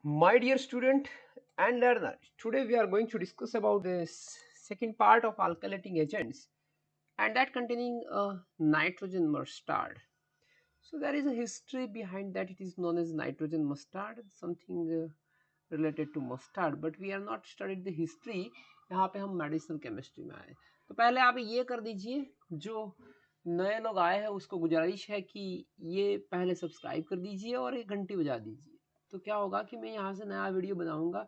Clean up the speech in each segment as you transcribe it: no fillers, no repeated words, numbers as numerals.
My dear student and learner, today we are going to discuss about this second part of alkylating agents and that containing nitrogen mustard. So there is a history behind that. It is known as nitrogen mustard, something related to mustard, but we are not studied the history. यहाँ पे हम medicinal chemistry में आए, तो पहले आप ये कर दीजिए, जो नए लोग आए हैं उसको गुजारिश है कि ये पहले सब्सक्राइब कर दीजिए और एक घंटी बजा दीजिए। तो क्या होगा कि मैं यहाँ से नया वीडियो बनाऊंगा,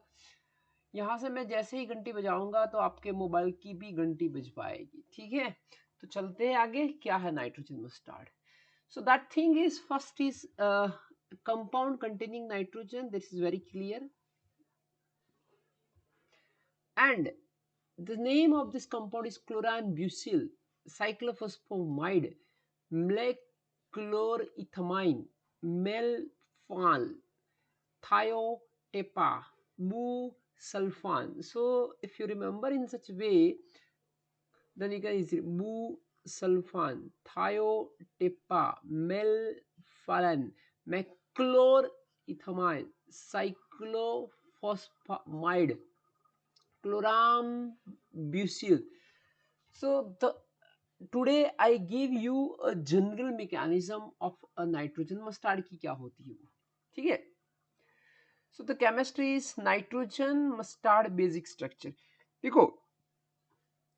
यहाँ से मैं जैसे ही घंटी बजाऊंगा तो आपके मोबाइल की भी घंटी बज पाएगी। ठीक है, तो चलते हैं आगे। क्या है nitrogen mustard? So that thing is first is compound containing nitrogen, this is very clear, and the name of this compound is chlorambucil cyclophosphamide mlechloroethamine melphalan thiotepa busulfan. So if you remember in such a way, then you can easily busulfan thiotepa melphalan mechlorethamine cyclophosphamide chlorambucil. So the today I give you a general mechanism of a nitrogen mustard की क्या होती है वो, ठीक है। So the chemistry is nitrogen mustard basic structure. देखो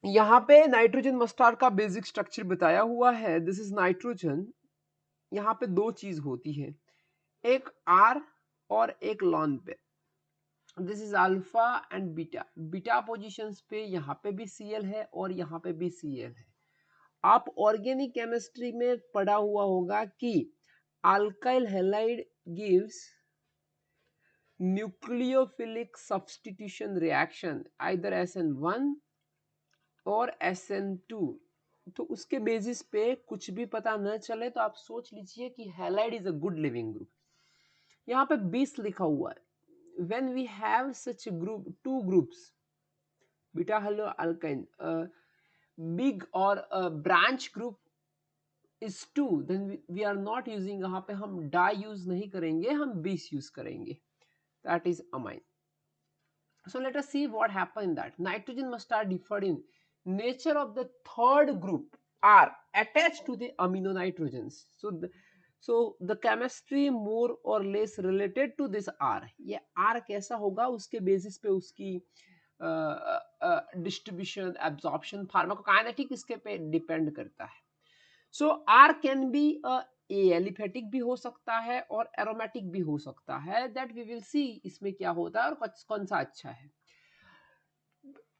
यहाँ पे नाइट्रोजन मस्टार्ड का बेसिक स्ट्रक्चर बताया हुआ है। This is nitrogen. यहाँ पे दो चीज होती है, एक आर और एक लॉन पे। This is alpha and beta. Beta positions पे यहाँ पे भी Cl है और यहाँ पे भी Cl है। आप ऑर्गेनिक केमिस्ट्री में पढ़ा हुआ होगा कि alkyl halide gives nucleophilic substitution reaction either SN1 और SN2। तो उसके बेसिस पे कुछ भी पता न चले तो आप सोच लीजिए कि halide is a good leaving group. यहाँ पे 20 लिखा हुआ है। when we have such a group, two groups, beta halo alkyne, big or branch group is 2, then we are not using, यहाँ पे हम डाई यूज नहीं करेंगे, हम बेस यूज करेंगे, that is amine. So let us see what happened in that. Nitrogen mustard differed in nature of the third group are attached to the amino nitrogens. So the chemistry more or less related to this R. ये R कैसा होगा उसके basis पे उसकी distribution, absorption, pharmacokinetic इसके पे depend करता है। सो R कैन बी एलिफेटिक भी हो सकता है और एरोमेटिक भी हो सकता है। दैट वी विल सी इसमें क्या होता है और कौन सा अच्छा है।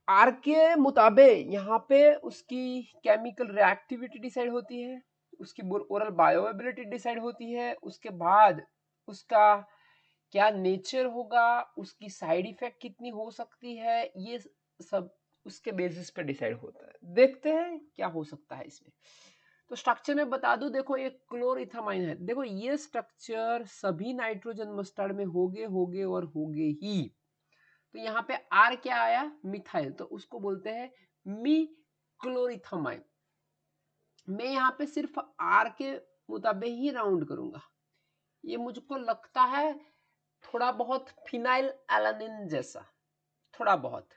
आर के मुताबिक यहाँ पे उसकी केमिकल रिएक्टिविटी डिसाइड होती है, उसकी ओरल बायोएबिलिटी डिसाइड होती है, उसके बाद उसका क्या नेचर होगा, उसकी साइड इफेक्ट कितनी हो सकती है, ये सब उसके बेसिस पे डिसाइड होता है। देखते हैं क्या हो सकता है इसमें। तो स्ट्रक्चर में बता दूं, देखो ये क्लोरोइथामाइन है। देखो ये स्ट्रक्चर सभी नाइट्रोजन मस्टर्ड में होगे और होगे ही। तो यहाँ पे आर क्या आया, मिथाइल, तो उसको बोलते हैं मी क्लोरिथामाइन। मैं यहाँ पे सिर्फ आर के मुताबिक ही राउंड करूंगा। ये मुझको लगता है थोड़ा बहुत फिनाइल एलानिन जैसा, थोड़ा बहुत।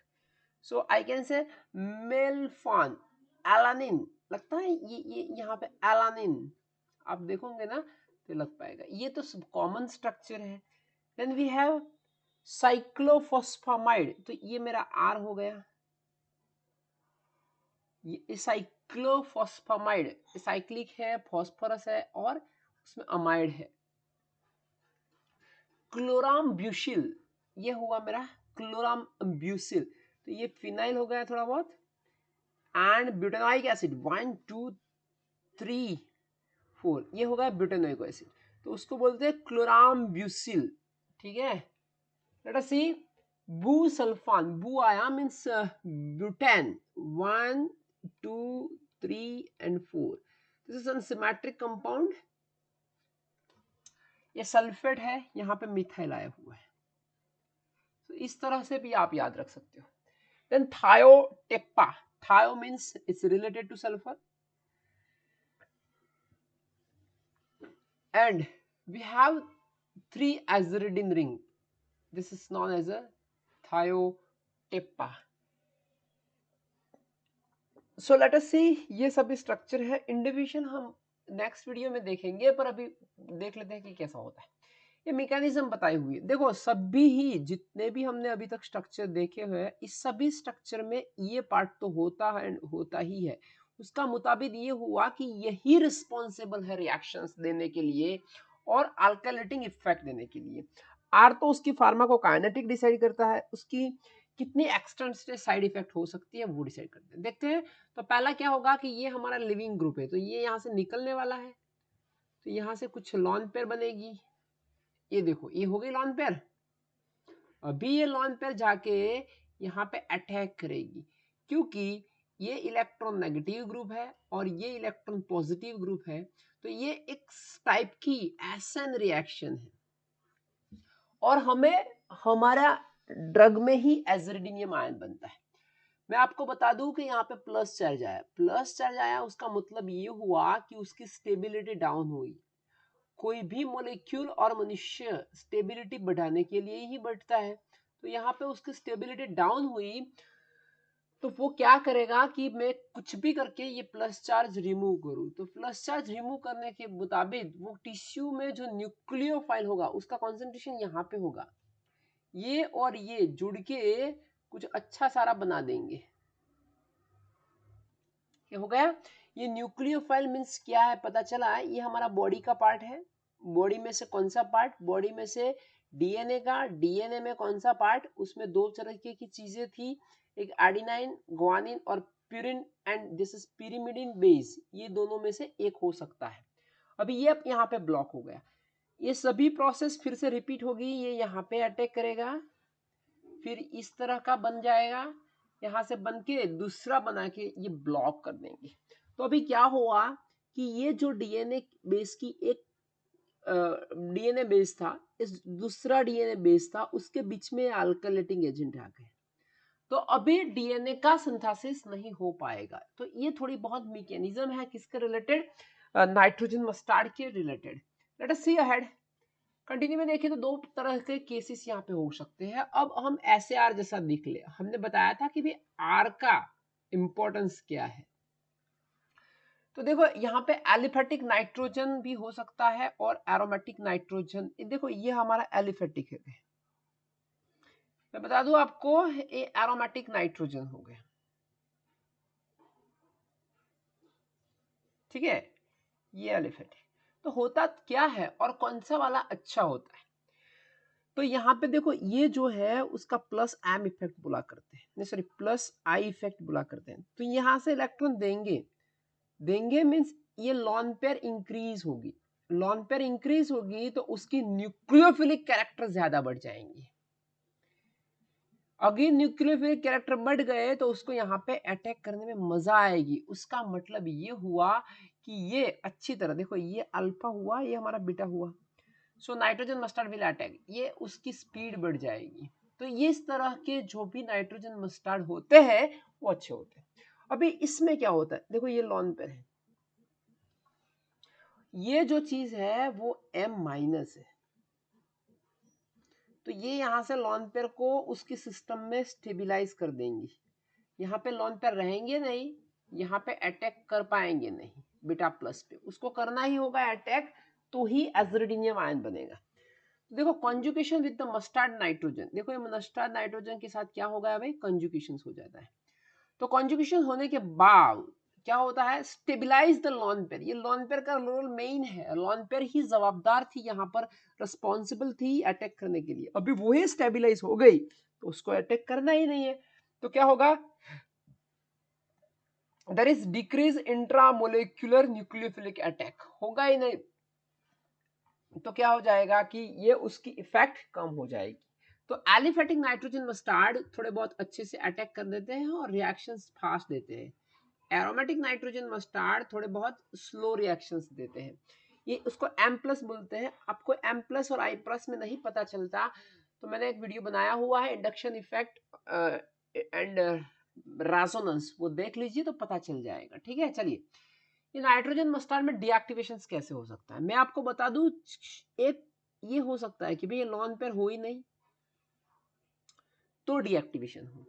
सो आई कैन से मेल्फान एलानिन लगता है। ये यहाँ पे एलानिन आप देखोगे ना तो लग पाएगा। ये तो सब कॉमन स्ट्रक्चर है। देन वी हैव साइक्लोफॉस्फामाइड, तो ये मेरा आर हो गया। ये साइक्लोफॉस्फामाइड साइक्लिक है, फॉस्फोरस है और उसमें अमाइड है। क्लोराम्ब्यूसिल, ये हुआ मेरा क्लोराम्ब्यूसिल, तो ये फिनाइल हो गया थोड़ा बहुत। एंड ब्यूटेनोइक एसिड 1 2 3 4, ये हो गया ब्यूटेनोइक एसिड, तो उसको बोलते हैं क्लोराम्ब्यूसिल। ठीक है, लेट अस सी बुसल्फान। बू आया means butane 1 2 3 and 4। This is unsymmetric compound. ये सल्फेट है, यहाँ पे मिथाइल आया हुआ है। तो इस तरह से भी आप याद रख सकते हो। Then thiotepa, thio means it's related to sulphur, and we have 3 aziridine ring. This is known as a thiotepa. So let us see, ये सब स्ट्रक्चर है। इंडिविजुअल हम नेक्स्ट वीडियो में देखेंगे, पर अभी देख लेते हैं कि कैसा होता है। ये मैकेनिज्म बताई हुई है। देखो सभी ही जितने भी हमने अभी तक स्ट्रक्चर देखे हुए हैं, इस सभी स्ट्रक्चर में ये पार्ट तो होता है, होता ही है। उसका मुताबिक ये हुआ कि यही रिस्पॉन्सिबल है रिएक्शंस देने के लिए और अल्काइलेटिंग इफेक्ट देने के लिए। आर तो उसकी फार्माकोकाइनेटिक डिसाइड करता है, उसकी कितनी एक्सटेंट से साइड इफेक्ट हो सकती है वो डिसाइड करते हैं। देखते हैं, तो पहला क्या होगा कि ये हमारा लिविंग ग्रुप है, तो ये यहाँ से निकलने वाला है, तो यहाँ से कुछ लॉन पेयर बनेगी। ये देखो ये हो गई लॉन पेयर। अभी ये लॉन पेयर जाके यहाँ पे अटैक करेगी, क्योंकि ये इलेक्ट्रॉन नेगेटिव ग्रुप है और ये इलेक्ट्रॉन पॉजिटिव ग्रुप है, तो ये एक टाइप की एसन रिएक्शन है। और हमें हमारा ड्रग में ही एजरिडिनियम आयन बनता है। मैं आपको बता दूं कि यहाँ पे प्लस चार्ज आया, प्लस चार्ज आया, उसका मतलब ये हुआ कि उसकी स्टेबिलिटी डाउन हुई। कोई भी मॉलिक्यूल और मनुष्य स्टेबिलिटी बढ़ाने के लिए ही बढ़ता है, तो यहाँ पे उसकी स्टेबिलिटी डाउन हुई, तो वो क्या करेगा कि मैं कुछ भी करके ये प्लस चार्ज रिमूव करूं। तो प्लस चार्ज रिमूव करने के मुताबिक वो टिश्यू में जो न्यूक्लियोफाइल होगा उसका कॉन्सेंट्रेशन यहाँ पे होगा, ये और ये जुड़ के कुछ अच्छा सारा बना देंगे। क्या हो गया? ये न्यूक्लियोफाइल मींस क्या है पता चला, ये हमारा बॉडी का पार्ट है। बॉडी में से कौन सा पार्ट? बॉडी में से डीएनए का। डीएनए में कौन सा पार्ट? उसमें दो तरह की चीजें थी, एक एडेनाइन ग्वानिन और purine, and this is pyrimidine base. ये दोनों में से एक हो सकता है। अभी ये अब यहाँ पे ब्लॉक हो गया, ये सभी प्रोसेस फिर से रिपीट होगी। ये यहाँ पे अटैक करेगा, फिर इस तरह का बन जाएगा, यहाँ से बन के दूसरा बना के ये ब्लॉक कर देंगे। तो अभी क्या हुआ कि ये जो डीएनए बेस की एक डीएनए बेस था, इस दूसरा डीएनए बेस था, उसके बीच में अल्काइलेटिंग एजेंट आ गए, तो अभी डीएनए का सिंथेसिस नहीं हो पाएगा। तो ये थोड़ी बहुत मैकेनिज्म है किसके रिलेटेड? नाइट्रोजन मस्टार्ड के रिलेटेड। लेट अस सी अहेड। कंटिन्यू में देखें तो दो तरह के केसेस यहाँ पे हो सकते हैं। अब हम ऐसे आर जैसा लिख ले, हमने बताया था कि भाई आर का इंपॉर्टेंस क्या है। तो देखो यहाँ पे एलिफेटिक नाइट्रोजन भी हो सकता है और एरोमेटिक नाइट्रोजन। देखो ये हमारा एलिफेटिक है, मैं बता दूं आपको, ये एरोमेटिक नाइट्रोजन हो गया, ठीक है, ये एलिफेटिक। तो होता क्या है और कौन सा वाला अच्छा होता है? तो यहाँ पे देखो ये जो है उसका प्लस एम इफेक्ट बुला करते हैं, नहीं सॉरी प्लस आई इफेक्ट बुला करते हैं। तो यहाँ से इलेक्ट्रॉन देंगे, देंगे मीन्स ये लॉन पेयर इंक्रीज होगी, लॉन पेयर इंक्रीज होगी तो उसकी न्यूक्लियोफिलिक कैरेक्टर ज्यादा बढ़ जाएंगी। अगर न्यूक्लियोफिलिक कैरेक्टर बढ़ गए तो उसको यहाँ पे अटैक करने में मजा आएगी। उसका मतलब ये हुआ कि ये अच्छी तरह देखो, ये अल्फा हुआ, ये हमारा बीटा हुआ, so nitrogen mustard will attack, ये उसकी स्पीड बढ़ जाएगी। तो ये इस तरह के जो भी नाइट्रोजन मस्टर्ड होते हैं वो अच्छे होते हैं। अभी इसमें क्या होता है, देखो ये लॉन पेयर है, ये जो चीज है वो M माइनस है, तो ये यहाँ से लॉन पेयर को उसके सिस्टम में स्टेबिलाईज कर देंगी। यहाँ पे लॉन पेयर रहेंगे नहीं, यहाँ पे अटैक कर पाएंगे नहीं बीटा प्लस पे, उसको करना ही होगा अटैक, तो ही एजरिडिनियम आयन बनेगा। देखो conjugation with the mustard nitrogen, देखो ये मस्टर्ड नाइट्रोजन के साथ क्या हो गया भाई, कंजुगेशन हो जाता है। तो कंजुगेशन होने के बाद क्या होता है, स्टेबिलाईज द लॉन पेयर। ये लॉन पेयर का रोल मेन है, लॉन पेयर ही जवाबदार थी यहाँ पर, रिस्पॉन्सिबल थी अटैक करने के लिए। अभी वो ही स्टेबिलाईज हो गई तो उसको अटैक करना ही नहीं है, तो क्या होगा, there is decrease intramolecular nucleophilic attack, होगा ही नहीं, तो क्या हो जाएगा कि ये उसकी इफेक्ट कम हो जाएगी। तो एलिफेटिक नाइट्रोजन मस्टर्ड थोड़े बहुत अच्छे से अटैक कर देते हैं और रिएक्शंस फास्ट देते हैं। एरोमेटिक नाइट्रोजन मस्टर्ड थोड़े बहुत स्लो रिएक्शंस देते हैं। ये उसको M प्लस बोलते हैं। आपको M प्लस और I प्लस में नहीं पता चलता तो मैंने एक वीडियो बनाया हुआ है, इंडक्शन इफेक्ट एंड रेजोनेंस, वो देख लीजिए तो पता चल जाएगा। ठीक है, चलिए ये नाइट्रोजन मस्टर्ड में डीएक्टिवेशन कैसे हो सकता है मैं आपको बता दूं। एक ये हो सकता है कि भाई ये लॉन पेयर हो ही नहीं, तो डीएक्टिवेशन हो।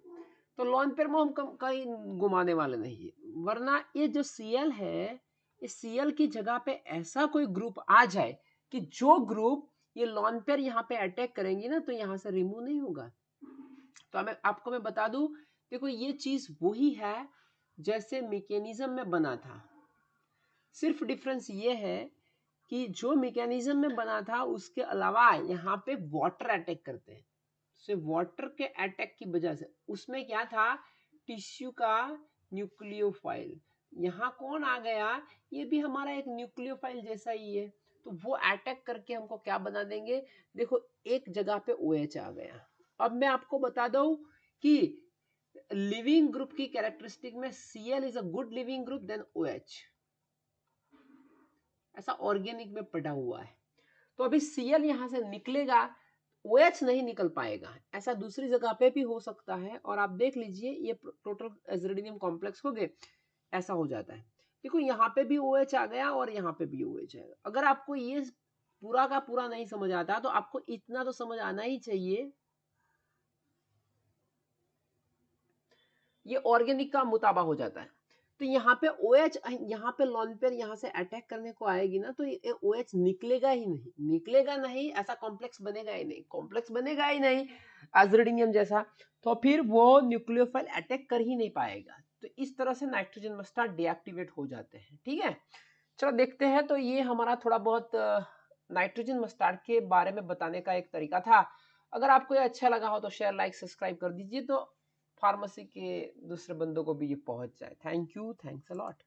तो लोन पेयर में हम कहीं घुमाने वाले नहीं है, वरना ये जो Cl है, इस Cl की जगह पे ऐसा कोई ग्रुप आ जाए कि जो ग्रुप ये लोन पेयर यहाँ पे अटैक करेंगे ना, तो यहाँ से रिमूव नहीं होगा। तो आपको मैं बता दूं, देखो ये चीज वही है जैसे मैकेनिज्म में बना था, सिर्फ डिफरेंस ये है कि जो मैकेनिज्म में बना था उसके अलावा यहाँ पे वाटर अटैक करते हैं। सिर्फ वाटर के अटैक की वजह से, उसमें क्या था, टिश्यू का न्यूक्लियोफाइल, यहाँ कौन आ गया, ये भी हमारा एक न्यूक्लियोफाइल जैसा ही है, तो वो अटैक करके हमको क्या बना देंगे, देखो एक जगह पे OH आ गया। अब मैं आपको बता दूं कि लिविंग ग्रुप की कैरेक्टरिस्टिक में Cl is a good leaving group then OH, ऐसा ऑर्गेनिक में पढ़ा हुआ है। तो अभी Cl यहां से निकलेगा, OH नहीं निकल पाएगा, ऐसा दूसरी जगह पे भी हो सकता है। और आप देख लीजिए ये टोटल एज़िडियम कॉम्प्लेक्स हो गए, ऐसा हो जाता है। देखो यहाँ पे भी OH आ गया और यहाँ पे भी OH आएगा। अगर आपको ये पूरा का पूरा नहीं समझ आता तो आपको इतना तो समझ आना ही चाहिए, ये ऑर्गेनिक का मुताबा हो जाता है। तो यहाँ पे OH, यहाँ पे लोन पेयर यहाँ से अटैक करने को आएगी ना, तो ये OH निकलेगा ही नहीं, निकलेगा नहीं, ऐसा कॉम्प्लेक्स बनेगा ही नहीं, कॉम्प्लेक्स बनेगा ही नहीं एज़िडियम जैसा, तो फिर वो न्यूक्लियोफाइल अटैक कर ही नहीं पाएगा। तो इस तरह से नाइट्रोजन मस्टार्ड डीएक्टिवेट हो जाते हैं। ठीक है, चलो देखते हैं। तो ये हमारा थोड़ा बहुत नाइट्रोजन मस्टार्ड के बारे में बताने का एक तरीका था। अगर आपको ये अच्छा लगा हो तो शेयर, लाइक, सब्सक्राइब कर दीजिए, तो फार्मेसी के दूसरे बंदों को भी ये पहुंच जाए। Thank you, thanks a lot.